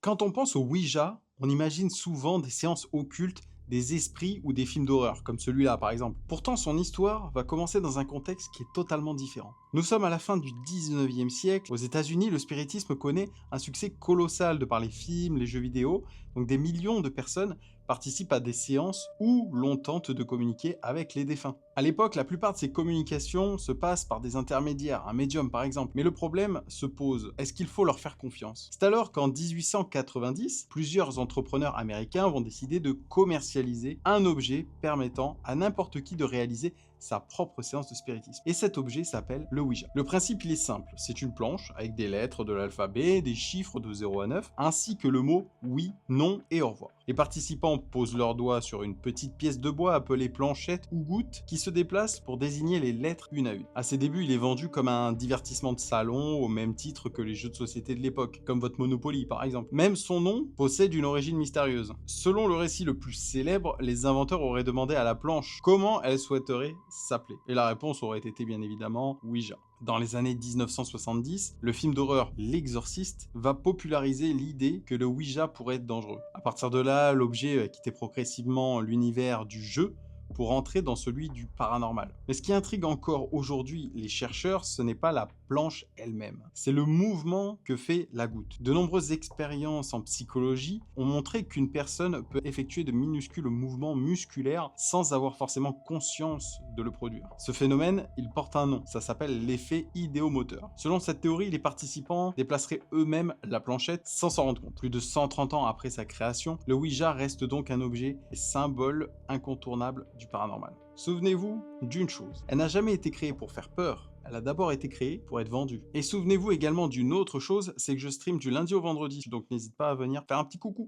Quand on pense au Ouija, on imagine souvent des séances occultes, des esprits ou des films d'horreur, comme celui-là par exemple. Pourtant, son histoire va commencer dans un contexte qui est totalement différent. Nous sommes à la fin du 19e siècle. Aux États-Unis, le spiritisme connaît un succès colossal de par les films, les jeux vidéo, donc des millions de personnes participent à des séances où l'on tente de communiquer avec les défunts. À l'époque, la plupart de ces communications se passent par des intermédiaires, un médium par exemple. Mais le problème se pose, est-ce qu'il faut leur faire confiance? C'est alors qu'en 1890, plusieurs entrepreneurs américains vont décider de commercialiser un objet permettant à n'importe qui de réaliser sa propre séance de spiritisme. Et cet objet s'appelle le Ouija. Le principe, il est simple. C'est une planche avec des lettres de l'alphabet, des chiffres de 0 à 9, ainsi que le mot oui, non et au revoir. Les participants posent leurs doigts sur une petite pièce de bois appelée planchette ou goutte qui se déplace pour désigner les lettres une à une. À ses débuts, il est vendu comme un divertissement de salon au même titre que les jeux de société de l'époque, comme votre Monopoly par exemple. Même son nom possède une origine mystérieuse. Selon le récit le plus célèbre, les inventeurs auraient demandé à la planche comment elle souhaiterait s'appeler. Et la réponse aurait été bien évidemment Ouija. Dans les années 1970, le film d'horreur L'Exorciste va populariser l'idée que le Ouija pourrait être dangereux. À partir de là, l'objet quittait progressivement l'univers du jeu pour entrer dans celui du paranormal. Mais ce qui intrigue encore aujourd'hui les chercheurs, ce n'est pas la planche elle-même, c'est le mouvement que fait la goutte. De nombreuses expériences en psychologie ont montré qu'une personne peut effectuer de minuscules mouvements musculaires sans avoir forcément conscience de le produire. Ce phénomène, il porte un nom, ça s'appelle l'effet idéomoteur. Selon cette théorie, les participants déplaceraient eux-mêmes la planchette sans s'en rendre compte. Plus de 130 ans après sa création, le Ouija reste donc un objet symbole incontournable du paranormal. Souvenez-vous d'une chose, elle n'a jamais été créée pour faire peur, elle a d'abord été créée pour être vendue. Et souvenez-vous également d'une autre chose, c'est que je stream du lundi au vendredi, donc n'hésite pas à venir faire un petit coucou.